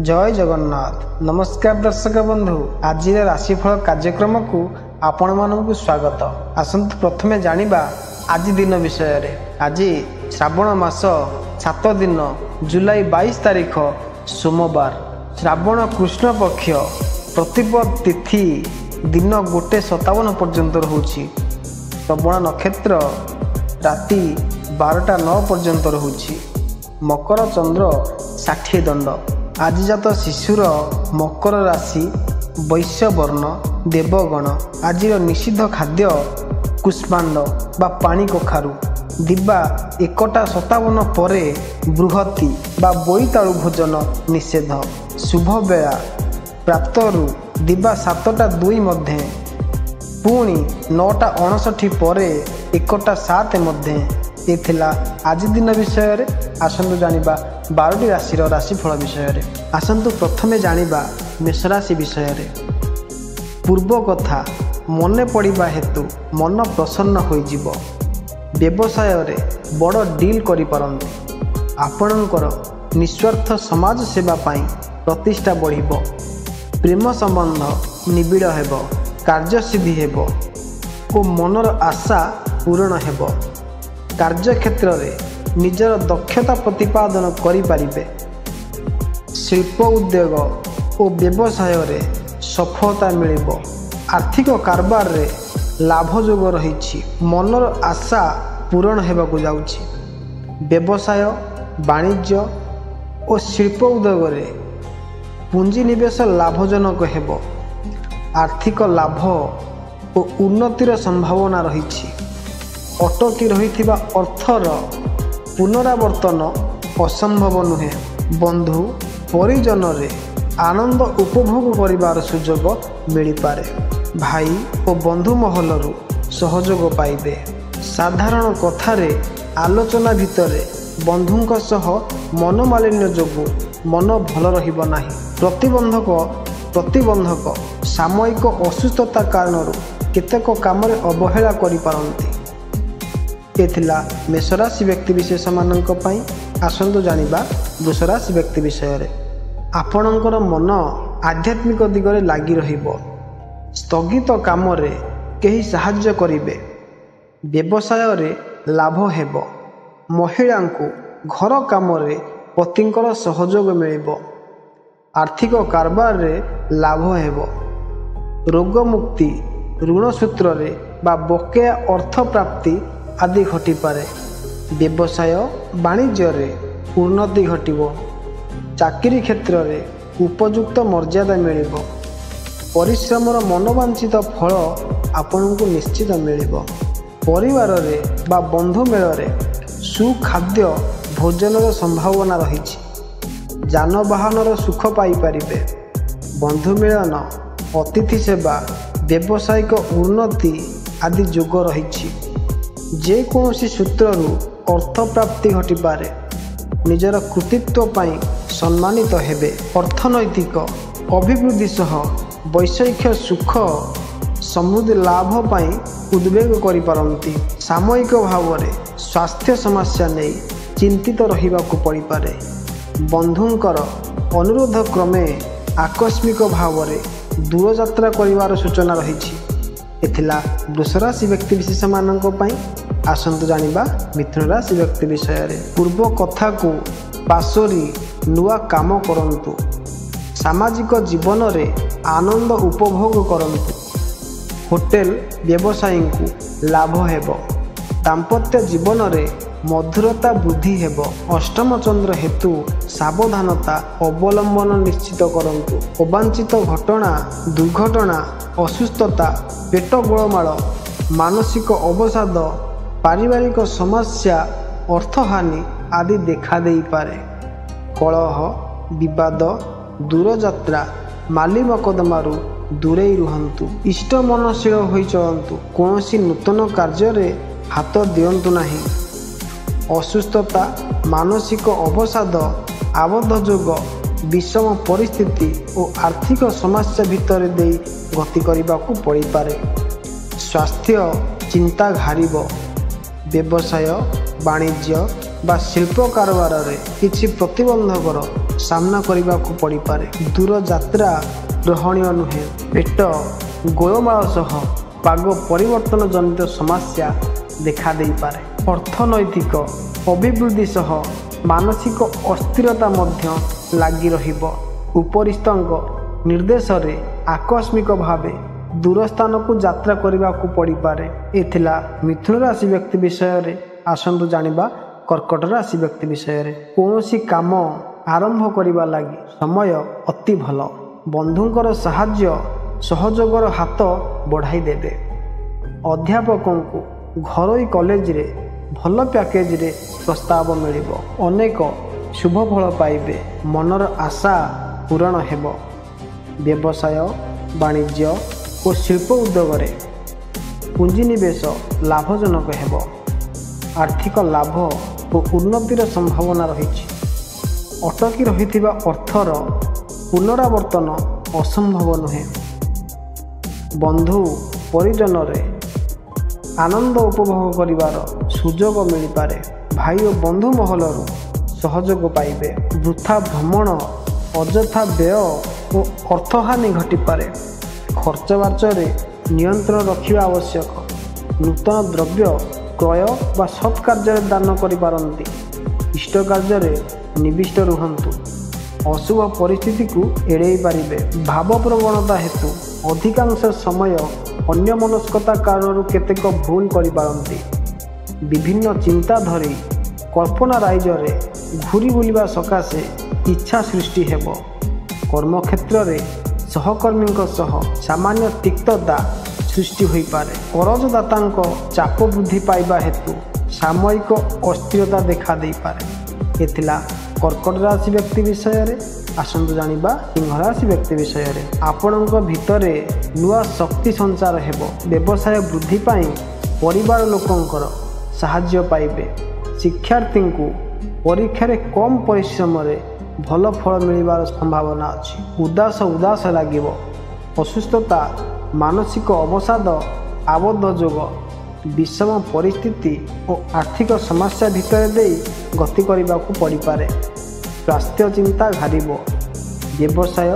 जय जगन्नाथ। नमस्कार दर्शक बंधु, आज राशिफल कार्यक्रम को आपण मानक स्वागत। आसंतु प्रथमे जानिबा आज दिन विषय रे। आज श्रावण मास 7 दिन जुलाई 22 तारीख सोमवार, श्रावण कृष्ण पक्ष प्रतिपद तिथि दिन 1:57 पर्यंत रहुछि। श्रवण नक्षत्र राति 12:09 पर्यंत रहुछि। मकर चंद्र 60 दंड। आज जात शिशुर मकर राशि वैश्य वर्ण देवगण। आज निषिद्ध खाद्य कुष्मांड बा पानी कखारू। दिवा 1:57 परे बृहति बा बोईतालु भोजन निषेध। शुभ बेला प्रातरु दिवा 7:02 मध्य, पुणी 9:59 परे 1:07 मध्य। ये थिला आज दिन विषय रे। आसंतु जानिबा 12टी राशिर राशिफल विषय रे। आसंतु प्रथमे जानिबा मेष राशि विषय रे। पूर्व कथा मने पड़िबा हेतु मन प्रसन्न होई जिवो। व्यवसाय रे बड़ डील करि पारंती। आपणकर निस्वार्थ समाज सेवा पाई प्रतिष्ठा बढ़िबो। प्रेम संबंध निबिड़ हेबो। कार्य सिद्धि हेबो ओ मनर आशा पूर्ण हेबो। कार्य क्षेत्र रे निजर दक्षता प्रतिपादन करि पारिबे। शिल्प उद्योग और व्यवसाय रे सफलता मिलिबो। आर्थिक कारबार रे लाभ जोग रहिछि। मनर आशा पूर्ण हेबाकु जाउछि। व्यवसाय वाणिज्य और शिल्प उद्योग रे पुंजी निवेश लाभजनक हेबो। आर्थिक लाभ और उन्नतिर संभावना रहिछि। अटकी रहिथिबा अर्थर पुनरावर्तन असंभव नुहे। बंधु परिजन रे आनंद उपभोग करिबार सुजोग मिली पारे। भाई और बंधु महलरू सहयोग पाइबे। साधारण कथारे आलोचना भितरे बंधुंक सह मनोमालिन्य जोगु मन भल रहिबो नाही। प्रतिबंधक सामयिक असुस्थता कारणरू केतेक कामरे अवहेला करि पारंती। एथिला मेष राशि व्यक्ति विशेष मानक पई। आसंतु जानिबा वृष राशि व्यक्ति विषय रे। आपणकर मन आध्यात्मिक दिगरे लागी रहिबो। स्थगित काम रे केही सहाय्य करिवे। व्यवसाय रे लाभ हेबो। महिला को घर काम रे पतिंकर सहयोग मिलिबो। आर्थिक कारबार रे लाभ हेबो। रोग मुक्ति ऋण सूत्र रे बा बकेया अर्थ प्राप्ति आदि घटी पारे। व्यवसाय वाणिज्य रे उन्नति घटिबो। चाकरी क्षेत्र रे उपयुक्त मर्यादा मिलिबो। परिश्रमर मनोवांछित फल आपनकु निश्चित मिलिबो। परिवार रे बा बंधु मेल रे सुखाद्य भोजनर संभावना रहिछि। जानवाहनर सुख पाई पारिबे। बंधु मिलन अतिथि सेवा व्यावसायिक उन्नति आदि जोग रहिछि। जे कोनोसी सूत्ररू अर्थ प्राप्ति घटी पारे। निजर कृतित्व पाई सम्मानित हेबे। अर्थनैतिक अभिवृद्धि सह वैषयिक सुख समृद्धि लाभ पाई उद्वेग करि पारंती। सामयिक भाव रे स्वास्थ्य समस्या नहीं चिंतित रहिबाकु पड़ी पारे। बंधुंकर अनुरोध क्रमे आकस्मिक भाव रे दूर यात्रा करिवार सूचना रहिछि। एथिला वृष राशि व्यक्ति विशेष मानक पई। आसंतु जानिबा मिथुन राशि व्यक्ति विषय रे। पूर्व कथा को पासोरी नुआ काम करंतु। सामाजिक जीवन रे आनंद उपभोग करंतु। होटेल व्यवसायी को लाभ हेबो। दाम्पत्य जीवन रे मधुरता वृद्धि हेबो। अष्टम चंद्र हेतु सावधानता अवलंबन निश्चित करंतु। अवांछित घटना दुर्घटना असुस्थता पेट गोलमाल मानसिक अवसाद पारिवारिक समस्या अर्थहानि आदि देखा देई पारे। कलह विवाद दूरयात्रा माली मकदमारू दूरेई रुहंतु। इष्ट मनशील होई चलंतु। कौनसी नूतन कार्य रे हाथ दियंतु नाही। असुस्थता मानसिक अवसाद आबद्ध जोग विषम परिस्थिति और आर्थिक समस्या भितर दे गति करबाकू पड़ी पारे। स्वास्थ्य चिंता घारिबो। व्यवसाय वाणिज्य बा शिल्प कारबार रे किछि प्रतिबंधकर ସାମ୍ନା କରିବାକୁ ପଡ଼ିପାରେ। ଦୂର ଯାତ୍ରା ଗ୍ରହଣୀୟ ନୁହେଁ। ପେଟ ଗୋଳମାଳ ସହ ପାଗ ପରିବର୍ତ୍ତନ ଜନିତ ସମସ୍ୟା ଦେଖା ଦେଇପାରେ। ଅର୍ଥନୈତିକ ଅଭିବୃଦ୍ଧି ସହ ମାନସିକ ଅସ୍ଥିରତା ମଧ୍ୟ ଲାଗି ରହିବ। ଉପରିସ୍ଥଙ୍କ ନିର୍ଦ୍ଦେଶରେ ଆକସ୍ମିକ ଭାବେ ଦୂର ସ୍ଥାନକୁ ଯାତ୍ରା କରିବାକୁ ପଡ଼ିପାରେ। ଏ ଥିଲା ମିଥୁନ ରାଶି ବ୍ୟକ୍ତି ବିଷୟରେ। ଆସନ୍ତୁ ଜାଣିବା କର୍କଟ ରାଶି ବ୍ୟକ୍ତି ବିଷୟରେ। କୌଣସି କାମ ଆରମ୍ଭ କରିବା ଲାଗି ସମୟ ଅତି ଭଲ। ବନ୍ଧୁଙ୍କର ସାହାଯ୍ୟ ସହଯୋଗର ହାତ ବଢ଼ାଇ ଦେବେ। ଅଧ୍ୟାପକଙ୍କୁ ଘରୋଇ କଲେଜରେ ଭଲ ପ୍ୟାକେଜରେ ପ୍ରସ୍ତାବ ମିଳିବ। ଅନେକ ଶୁଭ ଫଳ ପାଇବେ। ମନର ଆଶା ପୂରଣ ହେବ। ବ୍ୟବସାୟ ବାଣିଜ୍ୟ ଓ ଶିଳ୍ପ ଉଦ୍ୟୋଗରେ ପୁଞ୍ଜିନିବେଶ ଲାଭଜନକ ହେବ। ଆର୍ଥିକ ଲାଭ ଓ ଉନ୍ନତିର ସମ୍ଭାବନା ରହିଛି। ଅଟକି ରହିଥିବା ଅର୍ଥର ପୁନରାବର୍ତ୍ତନ ଅସମ୍ଭବ ନୁହେଁ। ବନ୍ଧୁ ପରିଜନରେ ଆନନ୍ଦ ଉପଭୋଗ କରିବାର ସୁଯୋଗ ମିଳିପାରେ। ଭାଇ ଓ ବନ୍ଧୁ ମହଲରୁ ସହଯୋଗ ପାଇବେ। ବୃଥା ଭ୍ରମଣ ଅଯଥା ବ୍ୟୟ ଓ ଅର୍ଥହାନି ଘଟିପାରେ। ଖର୍ଚ୍ଚ ବାର୍ଚ୍ଚରେ ନିୟନ୍ତ୍ରଣ ରଖିବା ଆବଶ୍ୟକ। ନୂତନ ଦ୍ରବ୍ୟ କ୍ରୟ ବା ସତ୍ କାର୍ଯ୍ୟରେ ଦାନ କରିପାରନ୍ତି। ଇଷ୍ଟ କାର୍ଯ୍ୟରେ ନିବିଷ୍ଟ ରୁହନ୍ତୁ। ଅଶୁଭ ପରିସ୍ଥିତିକୁ ଏଡ଼େଇ ପାରିବେ। ଭାବପ୍ରବଣତା ହେତୁ ଅଧିକାଂଶ ସମୟ ଅନ୍ୟମନସ୍କତା କାରଣରୁ କେତେକ ଭୁଲ କରିପାରନ୍ତି। ବିଭିନ୍ନ ଚିନ୍ତା ଧରି କଳ୍ପନା ରାଇଜରେ ଘୁରି ବୁଲିବା ସକାଶେ ଇଚ୍ଛା ସୃଷ୍ଟି ହେବ। କର୍ମକ୍ଷେତ୍ରରେ ସହକର୍ମୀଙ୍କ ସହ ସାମାନ୍ୟ ତିକ୍ତତା ସୃଷ୍ଟି ହୋଇପାରେ। କରଜଦାତାଙ୍କ ଚାପ ବୃଦ୍ଧି ପାଇବା ହେତୁ ସାମୟିକ ଅସ୍ଥିରତା ଦେଖା ଦେଇପାରେ। ଏ ଥିଲା କର୍କଟ ରାଶି ବ୍ୟକ୍ତି ବିଷୟରେ। ଆସନ୍ତୁ ଜାଣିବା ସିଂହ ରାଶି ବ୍ୟକ୍ତି ବିଷୟରେ। ଆପଣଙ୍କ ଭିତରେ ନୂଆ ଶକ୍ତି ସଞ୍ଚାର ହେବ। ବ୍ୟବସାୟ ବୃଦ୍ଧି ପାଇଁ ପରିବାର ଲୋକଙ୍କର ସାହାଯ୍ୟ ପାଇବେ। ଶିକ୍ଷାର୍ଥୀଙ୍କୁ ପରୀକ୍ଷାରେ କମ୍ ପରିଶ୍ରମରେ ଭଲ ଫଳ ମିଳିବାର ସମ୍ଭାବନା ଅଛି। ଉଦାସ ଲାଗିବ। ଅସୁସ୍ଥତା ମାନସିକ ଅବସାଦ ଆବଦ୍ଧ ଯୋଗ ବିଷମ ପରିସ୍ଥିତି ଓ ଆର୍ଥିକ ସମସ୍ୟା ଭିତରେ ଦେଇ ଗତି କରିବାକୁ ପଡ଼ିପାରେ। ସ୍ୱାସ୍ଥ୍ୟ ଚିନ୍ତା ଘାରିବ। ବ୍ୟବସାୟ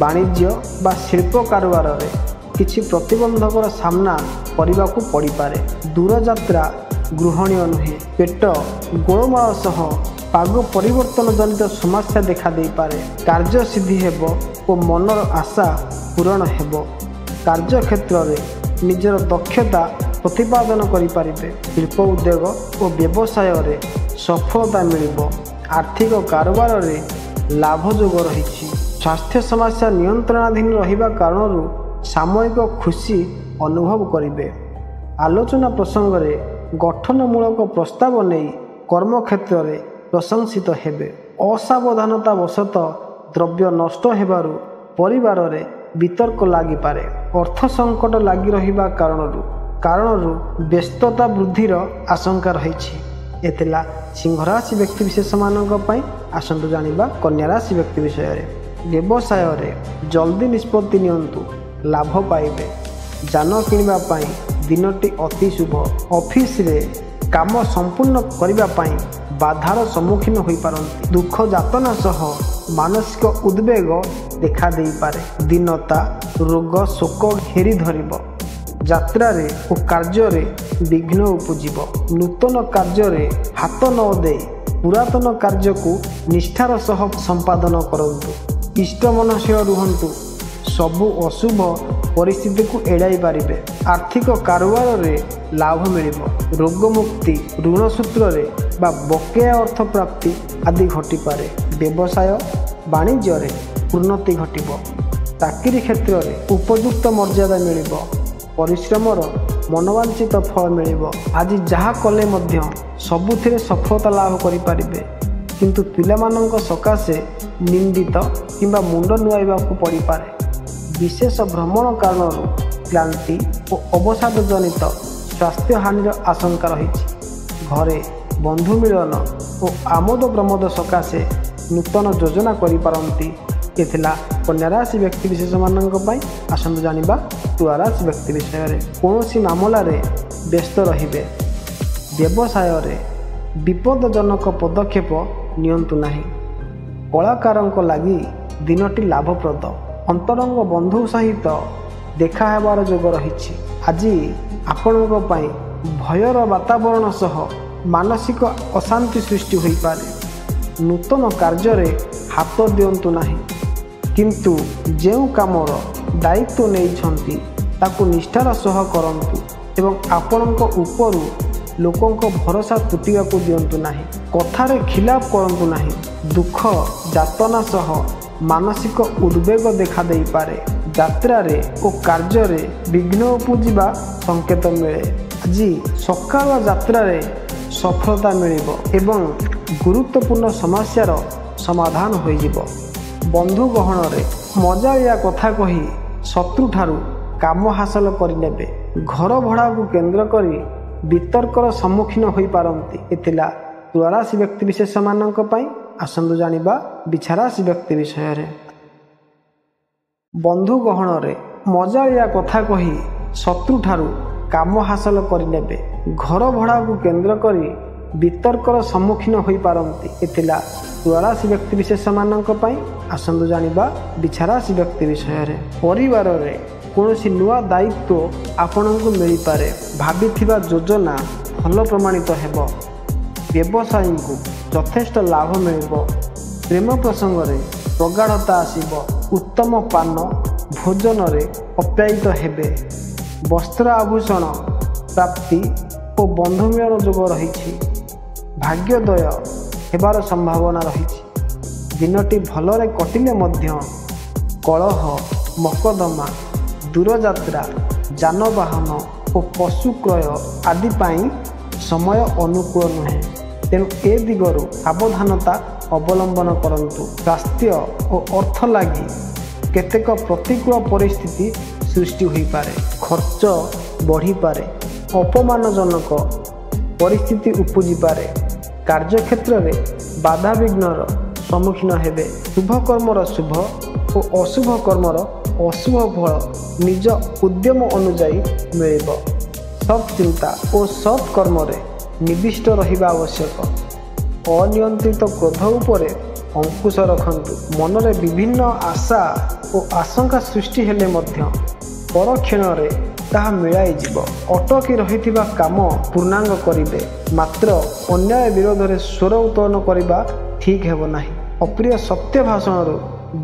ବାଣିଜ୍ୟ ବା ଶିଳ୍ପ କାରବାରରେ କିଛି ପ୍ରତିବନ୍ଧକର ସାମ୍ନା କରିବାକୁ ପଡ଼ିପାରେ। ଦୂରଯାତ୍ରା ଗୃହଣୀୟ ନୁହେଁ। ପେଟ ଗୋଳମାଳ ସହ ପାଗ ପରିବର୍ତ୍ତନ ଜନିତ ସମସ୍ୟା ଦେଖା ଦେଇପାରେ। କାର୍ଯ୍ୟ ସିଦ୍ଧି ହେବ ଓ ମନର ଆଶା ପୂରଣ ହେବ। କାର୍ଯ୍ୟକ୍ଷେତ୍ରରେ ନିଜର ଦକ୍ଷତା ପ୍ରତିପାଦନ କରିପାରିବେ। ଶିଳ୍ପ ଉଦ୍ୟୋଗ ଓ ବ୍ୟବସାୟରେ ସଫଳତା ମିଳିବ। ଆର୍ଥିକ କାରବାରରେ ଲାଭ ଯୋଗ ରହିଛି। ସ୍ୱାସ୍ଥ୍ୟ ସମସ୍ୟା ନିୟନ୍ତ୍ରଣାଧୀନ ରହିବା କାରଣରୁ ସାମୟିକ ଖୁସି ଅନୁଭବ କରିବେ। ଆଲୋଚନା ପ୍ରସଙ୍ଗରେ ଗଠନମୂଳକ ପ୍ରସ୍ତାବ ନେଇ କର୍ମକ୍ଷେତ୍ରରେ ପ୍ରଶଂସିତ ହେବେ। ଅସାବଧାନତା ବଶତଃ ଦ୍ରବ୍ୟ ନଷ୍ଟ ହେବାରୁ ପରିବାରରେ ବିତର୍କ ଲାଗିପାରେ। ଅର୍ଥ ସଙ୍କଟ ଲାଗି ରହିବା କାରଣରୁ ବ୍ୟସ୍ତତା ବୃଦ୍ଧିର ଆଶଙ୍କା ରହିଛି। ଏ ଥିଲା ସିଂହ ରାଶି ବ୍ୟକ୍ତି ବିଶେଷମାନଙ୍କ ପାଇଁ। ଆସନ୍ତୁ ଜାଣିବା କନ୍ୟା ରାଶି ବ୍ୟକ୍ତି ବିଷୟରେ। ବ୍ୟବସାୟରେ ଜଲ୍ଦି ନିଷ୍ପତ୍ତି ନିଅନ୍ତୁ। ଲାଭ ପାଇବେ। ଯାନ କିଣିବା ପାଇଁ ଦିନଟି ଅତି ଶୁଭ। ଅଫିସରେ କାମ ସମ୍ପୂର୍ଣ୍ଣ କରିବା ପାଇଁ ବାଧାର ସମ୍ମୁଖୀନ ହୋଇପାରନ୍ତି। ଦୁଃଖ ଯାତନା ସହ ମାନସିକ ଉଦ୍ବେଗ ଦେଖା ଦେଇପାରେ। ଦୀନତା ରୋଗ ଶୋକ ଘେରି ଧରିବ। ଯାତ୍ରାରେ ଓ କାର୍ଯ୍ୟରେ ବିଘ୍ନ ଉପୁଜିବ। ନୂତନ କାର୍ଯ୍ୟରେ ହାତ ନ ଦେଇ ପୁରାତନ କାର୍ଯ୍ୟକୁ ନିଷ୍ଠାର ସହ ସମ୍ପାଦନ କରନ୍ତୁ। ଇଷ୍ଟମନଶୀଳ ରୁହନ୍ତୁ। ସବୁ ଅଶୁଭ ପରିସ୍ଥିତିକୁ ଏଡ଼ାଇ ପାରିବେ। ଆର୍ଥିକ କାରବାରରେ ଲାଭ ମିଳିବ। ରୋଗମୁକ୍ତି ଋଣ ସୂତ୍ରରେ ବା ବକେୟା ଅର୍ଥ ପ୍ରାପ୍ତି ଆଦି ଘଟିପାରେ। ବ୍ୟବସାୟ ବାଣିଜ୍ୟରେ ଉନ୍ନତି ଘଟିବ। ଚାକିରି କ୍ଷେତ୍ରରେ ଉପଯୁକ୍ତ ମର୍ଯ୍ୟାଦା ମିଳିବ। ପରିଶ୍ରମର ମନୋବାଞ୍ଛିତ ଫଳ ମିଳିବ। ଆଜି ଯାହା କଲେ ମଧ୍ୟ ସବୁଥିରେ ସଫଳତା ଲାଭ କରିପାରିବେ। କିନ୍ତୁ ପିଲାମାନଙ୍କ ସକାଶେ ନିନ୍ଦିତ କିମ୍ବା ମୁଣ୍ଡ ନୁଆଇବାକୁ ପଡ଼ିପାରେ। ବିଶେଷ ଭ୍ରମଣ କାରଣରୁ କ୍ଳାନ୍ତି ଓ ଅବସାଦ ଜନିତ ସ୍ୱାସ୍ଥ୍ୟ ହାନିର ଆଶଙ୍କା ରହିଛି। ଘରେ ବନ୍ଧୁ ମିଳନ ଓ ଆମୋଦ ପ୍ରମୋଦ ସକାଶେ ନୂତନ ଯୋଜନା କରିପାରନ୍ତି। ଏ ଥିଲା କନ୍ୟା ରାଶି ବ୍ୟକ୍ତି ବିଶେଷମାନଙ୍କ ପାଇଁ। ଆସନ୍ତୁ ଜାଣିବା ତୁଳା ରାଶି ବ୍ୟକ୍ତି ବିଷୟରେ। କୌଣସି ମାମଲାରେ ବ୍ୟସ୍ତ ରହିବେ। ବ୍ୟବସାୟରେ ବିପଦଜନକ ପଦକ୍ଷେପ ନିଅନ୍ତୁ ନାହିଁ। କଳାକାରଙ୍କ ଲାଗି ଦିନଟି ଲାଭପ୍ରଦ। ଅନ୍ତରଙ୍ଗ ବନ୍ଧୁ ସହିତ ଦେଖା ହେବାର ଯୋଗ ରହିଛି। ଆଜି ଆପଣଙ୍କ ପାଇଁ ଭୟର ବାତାବରଣ ସହ ମାନସିକ ଅଶାନ୍ତି ସୃଷ୍ଟି ହୋଇପାରେ। ନୂତନ କାର୍ଯ୍ୟରେ ହାତ ଦିଅନ୍ତୁ ନାହିଁ, କିନ୍ତୁ ଯେଉଁ କାମର ଦାୟିତ୍ୱ ନେଇଛନ୍ତି ତାକୁ ନିଷ୍ଠାର ସହ କରନ୍ତୁ ଏବଂ ଆପଣଙ୍କ ଉପରୁ ଲୋକଙ୍କ ଭରସା ତୁଟିବାକୁ ଦିଅନ୍ତୁ ନାହିଁ। କଥାରେ ଖିଲାପ କରନ୍ତୁ ନାହିଁ। ଦୁଃଖ ଯାତନା ସହ ମାନସିକ ଉଦ୍ବେଗ ଦେଖା ଦେଇପାରେ। ଯାତ୍ରାରେ ଓ କାର୍ଯ୍ୟରେ ବିଘ୍ନ ଉପୁଜିବା ସଂକେତ ମିଳେ। ଆଜି ସକାଳ ଯାତ୍ରାରେ ସଫଳତା ମିଳିବ ଏବଂ ଗୁରୁତ୍ୱପୂର୍ଣ୍ଣ ସମସ୍ୟାର ସମାଧାନ ହୋଇଯିବ। ବନ୍ଧୁ ଗହଣରେ ମଜାଳିଆ କଥା କହି ଶତ୍ରୁଠାରୁ କାମ ହାସଲ କରିନେବେ। ଘର ଭଡ଼ାକୁ କେନ୍ଦ୍ର କରି ବିତର୍କର ସମ୍ମୁଖୀନ ହୋଇପାରନ୍ତି। ଏ ଥିଲା ତୁଳା ରାଶି ବ୍ୟକ୍ତିବିଶେଷମାନଙ୍କ ପାଇଁ। ଆସନ୍ତୁ ଜାଣିବା ବିଛା ରାଶି ବ୍ୟକ୍ତି ବିଷୟରେ। ବନ୍ଧୁ ଗହଣରେ ମଜାଳିଆ କଥା କହି ଶତ୍ରୁଠାରୁ କାମ ହାସଲ କରିନେବେ। ଘର ଭଡ଼ାକୁ କେନ୍ଦ୍ର କରି ବିତର୍କର ସମ୍ମୁଖୀନ ହୋଇପାରନ୍ତି। ଏ ଥିଲା ତୁଳା ରାଶି ବ୍ୟକ୍ତିବିଶେଷମାନଙ୍କ ପାଇଁ। ଆସନ୍ତୁ ଜାଣିବା ବିଛା ରାଶି ବ୍ୟକ୍ତି ବିଷୟରେ। ପରିବାରରେ କୌଣସି ନୂଆ ଦାୟିତ୍ୱ ଆପଣଙ୍କୁ ମିଳିପାରେ। ଭାବିଥିବା ଯୋଜନା ଭଲ ପ୍ରମାଣିତ ହେବ। ବ୍ୟବସାୟୀଙ୍କୁ ଯଥେଷ୍ଟ ଲାଭ ମିଳିବ। ପ୍ରେମ ପ୍ରସଙ୍ଗରେ ପ୍ରଗାଢ଼ତା ଆସିବ। ଉତ୍ତମ ପାନ ଭୋଜନରେ ଅପ୍ୟାୟିତ ହେବେ। ବସ୍ତ୍ର ଆଭୂଷଣ ପ୍ରାପ୍ତି ଓ ବନ୍ଧୁ ମିଳନ ଯୋଗ ରହିଛି। ଭାଗ୍ୟୋଦୟ ହେବାର ସମ୍ଭାବନା ରହିଛି। ଦିନଟି ଭଲରେ କଟିଲେ ମଧ୍ୟ କଳହ ମକଦ୍ଦମା ଦୂରଯାତ୍ରା ଯାନବାହନ ଓ ପଶୁ କ୍ରୟ ଆଦି ପାଇଁ ସମୟ ଅନୁକୂଳ ନୁହେଁ। ତେଣୁ ଏ ଦିଗରୁ ସାବଧାନତା ଅବଲମ୍ବନ କରନ୍ତୁ। ସ୍ୱାସ୍ଥ୍ୟ ଓ ଅର୍ଥ ଲାଗି କେତେକ ପ୍ରତିକୂଳ ପରିସ୍ଥିତି ସୃଷ୍ଟି ହୋଇପାରେ। ଖର୍ଚ୍ଚ ବଢ଼ିପାରେ। ଅପମାନଜନକ ପରିସ୍ଥିତି ଉପୁଜିପାରେ। କାର୍ଯ୍ୟକ୍ଷେତ୍ରରେ ବାଧାବିଘ୍ନର ସମ୍ମୁଖୀନ ହେବେ। ଶୁଭ କର୍ମର ଶୁଭ ଓ ଅଶୁଭ କର୍ମର ଅଶୁଭ ଫଳ ନିଜ ଉଦ୍ୟମ ଅନୁଯାୟୀ ମିଳିବ। ସତ୍ ଚିନ୍ତା ଓ ସତ୍ କର୍ମରେ ନିବିଷ୍ଟ ରହିବା ଆବଶ୍ୟକ। ଅନିୟନ୍ତ୍ରିତ କ୍ରୋଧ ଉପରେ ଅଙ୍କୁଶ ରଖନ୍ତୁ। ମନରେ ବିଭିନ୍ନ ଆଶା ଓ ଆଶଙ୍କା ସୃଷ୍ଟି ହେଲେ ମଧ୍ୟ ପରକ୍ଷଣରେ ତାହା ମିଳାଇଯିବ। ଅଟକି ରହିଥିବା କାମ ପୂର୍ଣ୍ଣାଙ୍ଗ କରିବେ। ମାତ୍ର ଅନ୍ୟାୟ ବିରୋଧରେ ସ୍ୱର ଉତ୍ତୋଳନ କରିବା ଠିକ୍ ହେବ ନାହିଁ। ଅପ୍ରିୟ ସତ୍ୟ ଭାଷଣରୁ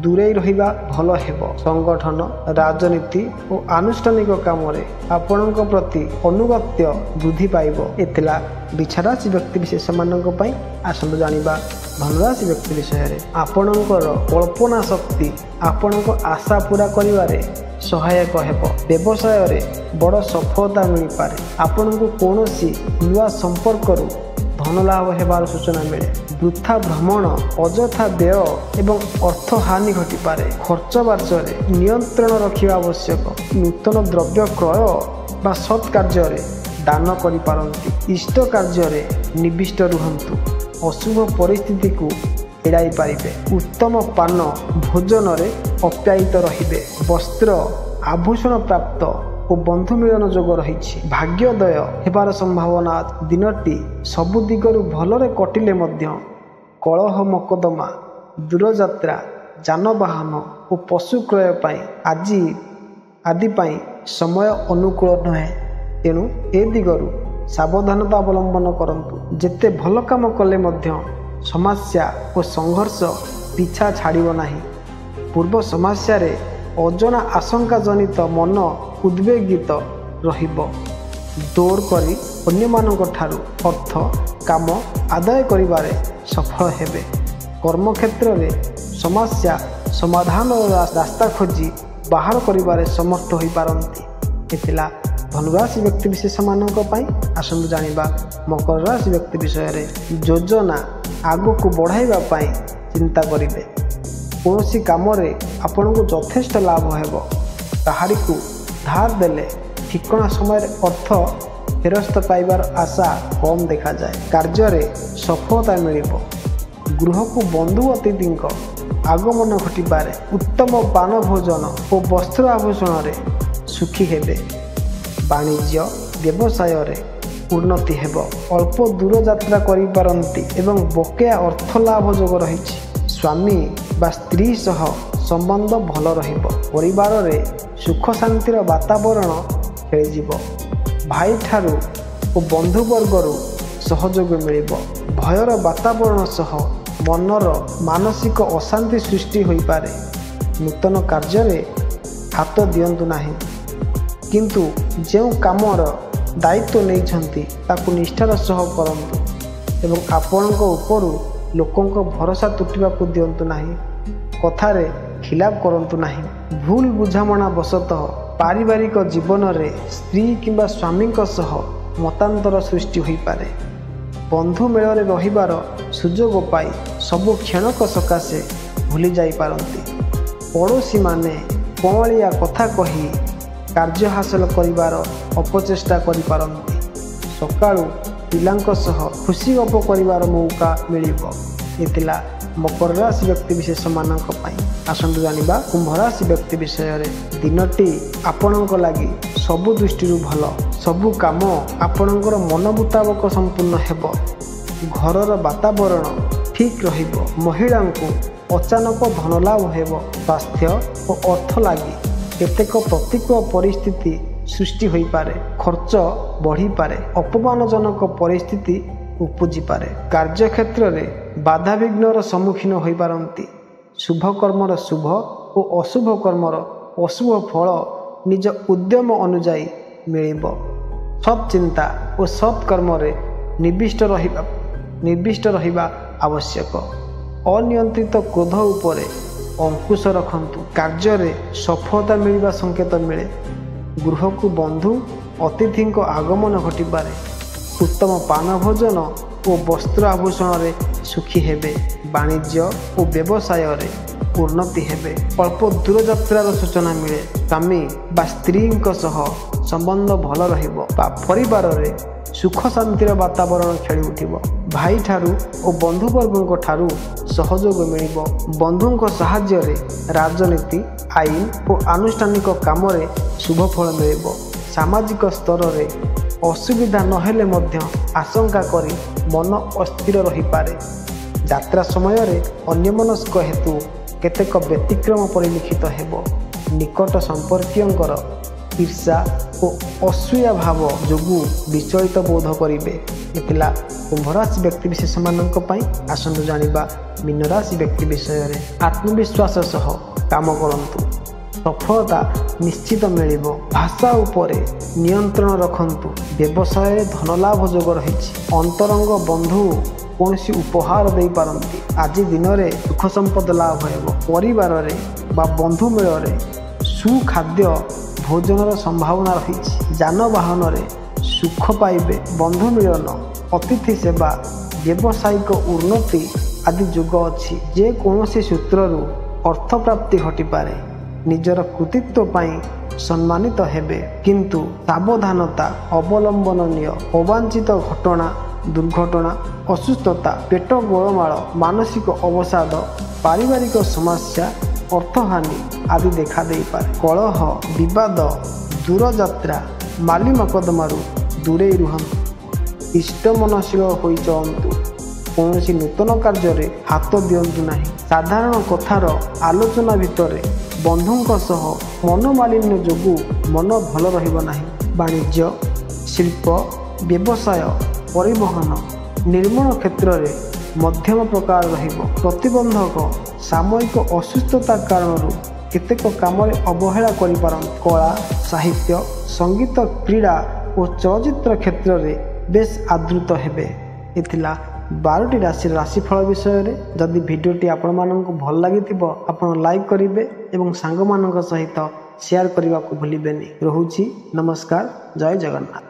ଦୂରେଇ ରହିବା ଭଲ ହେବ। ସଂଗଠନ ରାଜନୀତି ଓ ଆନୁଷ୍ଠାନିକ କାମରେ ଆପଣଙ୍କ ପ୍ରତି ଅନୁଗତ୍ୟ ବୃଦ୍ଧି ପାଇବ। ଏ ଥିଲା ବିଛା ରାଶି ବ୍ୟକ୍ତିବିଶେଷମାନଙ୍କ ପାଇଁ। ଆସନ୍ତୁ ଜାଣିବା ଧନୁରାଶି ବ୍ୟକ୍ତି ବିଷୟରେ। ଆପଣଙ୍କର କଳ୍ପନା ଶକ୍ତି ଆପଣଙ୍କ ଆଶା ପୁରା କରିବାରେ ସହାୟକ ହେବ। ବ୍ୟବସାୟରେ ବଡ଼ ସଫଳତା ମିଳିପାରେ। ଆପଣଙ୍କୁ କୌଣସି ନୂଆ ସମ୍ପର୍କରୁ ଧନଲାଭ ହେବାର ସୂଚନା ମିଳେ। ବୃଥା ଭ୍ରମଣ ଅଯଥା ବ୍ୟୟ ଏବଂ ଅର୍ଥ ହାନି ଘଟିପାରେ। ଖର୍ଚ୍ଚ ବାର୍ଚ୍ଚରେ ନିୟନ୍ତ୍ରଣ ରଖିବା ଆବଶ୍ୟକ। ନୂତନ ଦ୍ରବ୍ୟ କ୍ରୟ ବା ସତ୍ କାର୍ଯ୍ୟରେ ଦାନ କରିପାରନ୍ତି। ଇଷ୍ଟ କାର୍ଯ୍ୟରେ ନିବିଷ୍ଟ ରୁହନ୍ତୁ। ଅଶୁଭ ପରିସ୍ଥିତିକୁ ଏଡ଼ାଇ ପାରିବେ। ଉତ୍ତମ ପାନ ଭୋଜନରେ ଅପ୍ୟାୟିତ ରହିବେ। ବସ୍ତ୍ର ଆଭୂଷଣ ପ୍ରାପ୍ତ ଓ ବନ୍ଧୁ ମିଳନ ଯୋଗ ରହିଛି। ଭାଗ୍ୟୋଦୟ ହେବାର ସମ୍ଭାବନା। ଦିନଟି ସବୁ ଦିଗରୁ ଭଲରେ କଟିଲେ ମଧ୍ୟ କଳହ ମକଦ୍ଦମା ଦୂରଯାତ୍ରା ଯାନବାହନ ଓ ପଶୁ କ୍ରୟ ପାଇଁ ଆଦି ପାଇଁ ସମୟ ଅନୁକୂଳ ନୁହେଁ। ତେଣୁ ଏ ଦିଗରୁ ସାବଧାନତା ଅବଲମ୍ବନ କରନ୍ତୁ। ଯେତେ ଭଲ କାମ କଲେ ମଧ୍ୟ ସମସ୍ୟା ଓ ସଂଘର୍ଷ ପିଛା ଛାଡ଼ିବ ନାହିଁ। ପୂର୍ବ ସମସ୍ୟାରେ ଅଜଣା ଆଶଙ୍କା ଜନିତ ମନ ଉଦ୍ବେଗିତ ରହିବ। ଦୌଡ଼ କରି ଅନ୍ୟମାନଙ୍କ ଠାରୁ ଅର୍ଥ କାମ ଆଦାୟ କରିବାରେ ସଫଳ ହେବେ। କର୍ମକ୍ଷେତ୍ରରେ ସମସ୍ୟା ସମାଧାନର ରାସ୍ତା ଖୋଜି ବାହାର କରିବାରେ ସମର୍ଥ ହୋଇପାରନ୍ତି। ଏ ଥିଲା ଧନୁରାଶି ବ୍ୟକ୍ତିବିଶେଷମାନଙ୍କ ପାଇଁ। ଆସନ୍ତୁ ଜାଣିବା ମକର ରାଶି ବ୍ୟକ୍ତି ବିଷୟରେ। ଯୋଜନା ଆଗକୁ ବଢ଼ାଇବା ପାଇଁ ଚିନ୍ତା କରିବେ। କୌଣସି କାମରେ ଆପଣଙ୍କୁ ଯଥେଷ୍ଟ ଲାଭ ହେବ। କାହାରିକୁ ଧାର ଦେଲେ ଠିକଣା ସମୟରେ ଅର୍ଥ ଫେରସ୍ତ ପାଇବାର ଆଶା କମ୍ ଦେଖାଯାଏ। କାର୍ଯ୍ୟରେ ସଫଳତା ମିଳିବ। ଗୃହକୁ ବନ୍ଧୁ ଅତିଥିଙ୍କ ଆଗମନ ଘଟିପାରେ। ଉତ୍ତମ ପାନ ଭୋଜନ ଓ ବସ୍ତ୍ର ଆଭୂଷଣରେ ସୁଖୀ ହେବେ। ବାଣିଜ୍ୟ ବ୍ୟବସାୟରେ ଉନ୍ନତି ହେବ। ଅଳ୍ପ ଦୂର ଯାତ୍ରା କରିପାରନ୍ତି ଏବଂ ବକେୟା ଅର୍ଥ ଲାଭ ଯୋଗ ରହିଛି। ସ୍ୱାମୀ ବା ସ୍ତ୍ରୀ ସହ ସମ୍ବନ୍ଧ ଭଲ ରହିବ। ପରିବାରରେ ସୁଖ ଶାନ୍ତିର ବାତାବରଣ ଖେଳିଯିବ। ଭାଇଠାରୁ ଓ ବନ୍ଧୁବର୍ଗରୁ ସହଯୋଗ ମିଳିବ। ଭୟର ବାତାବରଣ ସହ ମନର ମାନସିକ ଅଶାନ୍ତି ସୃଷ୍ଟି ହୋଇପାରେ। ନୂତନ କାର୍ଯ୍ୟରେ ହାତ ଦିଅନ୍ତୁ ନାହିଁ, କିନ୍ତୁ ଯେଉଁ କାମର ଦାୟିତ୍ୱ ନେଇଛନ୍ତି ତାକୁ ନିଷ୍ଠାର ସହ କରନ୍ତୁ ଏବଂ ଆପଣଙ୍କ ଉପରୁ ଲୋକଙ୍କ ଭରସା ତୁଟିବାକୁ ଦିଅନ୍ତୁ ନାହିଁ। କଥାରେ ଖିଲାପ କରନ୍ତୁ ନାହିଁ। ଭୁଲ ବୁଝାମଣା ବଶତଃ ପାରିବାରିକ ଜୀବନରେ ସ୍ତ୍ରୀ କିମ୍ବା ସ୍ୱାମୀଙ୍କ ସହ ମତାନ୍ତର ସୃଷ୍ଟି ହୋଇପାରେ। ବନ୍ଧୁ ମେଳରେ ରହିବାର ସୁଯୋଗ ପାଇ ସବୁ କ୍ଷଣକ ସକାଶେ ଭୁଲି ଯାଇପାରନ୍ତି। ପଡ଼ୋଶୀମାନେ କଅଁଳିଆ କଥା କହି କାର୍ଯ୍ୟ ହାସଲ କରିବାର ଅପଚେଷ୍ଟା କରିପାରନ୍ତି। ସକାଳୁ ପିଲାଙ୍କ ସହ ଖୁସି ଗପ କରିବାର ମୌକା ମିଳିବ। ଏ ଥିଲା ମକର ରାଶି ବ୍ୟକ୍ତିବିଶେଷମାନଙ୍କ ପାଇଁ। ଆସନ୍ତୁ ଜାଣିବା କୁମ୍ଭ ରାଶି ବ୍ୟକ୍ତି ବିଷୟରେ। ଦିନଟି ଆପଣଙ୍କ ଲାଗି ସବୁ ଦୃଷ୍ଟିରୁ ଭଲ। ସବୁ କାମ ଆପଣଙ୍କର ମନ ମୁତାବକ ସମ୍ପୂର୍ଣ୍ଣ ହେବ। ଘରର ବାତାବରଣ ଠିକ୍ ରହିବ। ମହିଳାଙ୍କୁ ଅଚାନକ ଧନଲାଭ ହେବ। ସ୍ୱାସ୍ଥ୍ୟ ଓ ଅର୍ଥ ଲାଗି କେତେକ ପ୍ରତିକୂଳ ପରିସ୍ଥିତି ସୃଷ୍ଟି ହୋଇପାରେ। ଖର୍ଚ୍ଚ ବଢ଼ିପାରେ। ଅପମାନଜନକ ପରିସ୍ଥିତି ଉପୁଜିପାରେ। କାର୍ଯ୍ୟକ୍ଷେତ୍ରରେ ବାଧାବିଘ୍ନର ସମ୍ମୁଖୀନ ହୋଇପାରନ୍ତି। ଶୁଭ କର୍ମର ଶୁଭ ଓ ଅଶୁଭ କର୍ମର ଅଶୁଭ ଫଳ ନିଜ ଉଦ୍ୟମ ଅନୁଯାୟୀ ମିଳିବ। ସତ୍ ଚିନ୍ତା ଓ ସତ୍ କର୍ମରେ ନିର୍ବିଷ୍ଟ ରହିବା ଆବଶ୍ୟକ। ଅନିୟନ୍ତ୍ରିତ କ୍ରୋଧ ଉପରେ ଅଙ୍କୁଶ ରଖନ୍ତୁ। କାର୍ଯ୍ୟରେ ସଫଳତା ମିଳିବା ସଂକେତ ମିଳେ। ଗୃହକୁ ବନ୍ଧୁ ଅତିଥିଙ୍କ ଆଗମନ ଘଟିପାରେ। ଉତ୍ତମ ପାନ ଭୋଜନ ଓ ବସ୍ତ୍ର ଆଭୂଷଣରେ ସୁଖୀ ହେବେ। ବାଣିଜ୍ୟ ଓ ବ୍ୟବସାୟରେ ଉନ୍ନତି ହେବେ। ଅଳ୍ପ ଦୂରଯାତ୍ରାର ସୂଚନା ମିଳେ। ସ୍ୱାମୀ ବା ସ୍ତ୍ରୀଙ୍କ ସହ ସମ୍ବନ୍ଧ ଭଲ ରହିବ ବା ପରିବାରରେ ସୁଖ ଶାନ୍ତିର ବାତାବରଣ ଖେଳି ଉଠିବ। ଭାଇଠାରୁ ଓ ବନ୍ଧୁବର୍ଗଙ୍କ ଠାରୁ ସହଯୋଗ ମିଳିବ। ବନ୍ଧୁଙ୍କ ସାହାଯ୍ୟରେ ରାଜନୀତି, ଆଇନ ଓ ଆନୁଷ୍ଠାନିକ କାମରେ ଶୁଭ ଫଳ ମିଳିବ। ସାମାଜିକ ସ୍ତରରେ ଅସୁବିଧା ନହେଲେ ମଧ୍ୟ ଆଶଙ୍କା କରି ମନ ଅସ୍ଥିର ରହିପାରେ। ଯାତ୍ରା ସମୟରେ ଅନ୍ୟମନସ୍କ ହେତୁ କେତେକ ବ୍ୟତିକ୍ରମ ପରିଲକ୍ଷିତ ହେବ। ନିକଟ ସମ୍ପର୍କୀୟଙ୍କର ଈର୍ଷା ଓ ଅସୂୟା ଭାବ ଯୋଗୁଁ ବିଚଳିତ ବୋଧ କରିବେ। ଏ ଥିଲା କୁମ୍ଭ ରାଶି ବ୍ୟକ୍ତିବିଶେଷମାନଙ୍କ ପାଇଁ। ଆସନ୍ତୁ ଜାଣିବା ମୀନ ରାଶି ବ୍ୟକ୍ତି ବିଷୟରେ। ଆତ୍ମବିଶ୍ୱାସ ସହ କାମ କରନ୍ତୁ। ସଫଳତା ନିଶ୍ଚିତ ମିଳିବ। ଭାଷା ଉପରେ ନିୟନ୍ତ୍ରଣ ରଖନ୍ତୁ। ବ୍ୟବସାୟରେ ଧନଲାଭ ଯୋଗ ରହିଛି। ଅନ୍ତରଙ୍ଗ ବନ୍ଧୁ କୌଣସି ଉପହାର ଦେଇପାରନ୍ତି। ଆଜି ଦିନରେ ସୁଖ ସମ୍ପଦ ଲାଭ ହେବ। ପରିବାରରେ ବା ବନ୍ଧୁ ମେଳରେ ସୁଖାଦ୍ୟ ଭୋଜନର ସମ୍ଭାବନା ରହିଛି। ଯାନବାହନରେ ସୁଖ ପାଇବେ। ବନ୍ଧୁ ମିଳନ, ଅତିଥି ସେବା, ବ୍ୟବସାୟିକ ଉନ୍ନତି ଆଦି ଯୋଗ ଅଛି। ଯେକୌଣସି ସୂତ୍ରରୁ ଅର୍ଥ ପ୍ରାପ୍ତି ଘଟିପାରେ। ନିଜର କୃତିତ୍ୱ ପାଇଁ ସମ୍ମାନିତ ହେବେ, କିନ୍ତୁ ସାବଧାନତା ଅବଲମ୍ବନୀୟ। ଅବାଞ୍ଛିତ ଘଟଣା, ଦୁର୍ଘଟଣା, ଅସୁସ୍ଥତା, ପେଟ ଗୋଳମାଳ, ମାନସିକ ଅବସାଦ, ପାରିବାରିକ ସମସ୍ୟା, ଅର୍ଥହାନି ଆଦି ଦେଖା ଦେଇପାରେ। କଳହ, ବିବାଦ, ଦୂରଯାତ୍ରା, ମାଲି ମକଦ୍ଦମାରୁ ଦୂରେଇ ରୁହନ୍ତୁ। ଇଷ୍ଟମନଶୀଳ ହୋଇ ଚଳନ୍ତୁ। କୌଣସି ନୂତନ କାର୍ଯ୍ୟରେ ହାତ ଦିଅନ୍ତୁ ନାହିଁ। ସାଧାରଣ କଥାର ଆଲୋଚନା ଭିତରେ ବନ୍ଧୁଙ୍କ ସହ ମନୋମାଳିନ୍ୟ ଯୋଗୁଁ ମନ ଭଲ ରହିବ ନାହିଁ। ବାଣିଜ୍ୟ, ଶିଳ୍ପ, ବ୍ୟବସାୟ, ପରିବହନ, ନିର୍ମାଣ କ୍ଷେତ୍ରରେ ମଧ୍ୟମ ପ୍ରକାର ରହିବ। ପ୍ରତିବନ୍ଧକ, ସାମୟିକ ଅସୁସ୍ଥତା କାରଣରୁ କେତେକ କାମରେ ଅବହେଳା କରିପାରନ୍ତି। କଳା, ସାହିତ୍ୟ, ସଙ୍ଗୀତ, କ୍ରୀଡ଼ା ଓ ଚଳଚ୍ଚିତ୍ର କ୍ଷେତ୍ରରେ ବେଶ ଆଦୃତ ହେବେ। ଏ ଥିଲା 12ଟି ରାଶିର ରାଶିଫଳ ବିଷୟରେ। ଯଦି ଭିଡ଼ିଓଟି ଆପଣମାନଙ୍କୁ ଭଲ ଲାଗିଥିବ ଆପଣ ଲାଇକ୍ କରିବେ ଏବଂ ସାଙ୍ଗମାନଙ୍କ ସହିତ ସେୟାର କରିବାକୁ ଭୁଲିବେନି। ରହୁଛି, ନମସ୍କାର, ଜୟ ଜଗନ୍ନାଥ।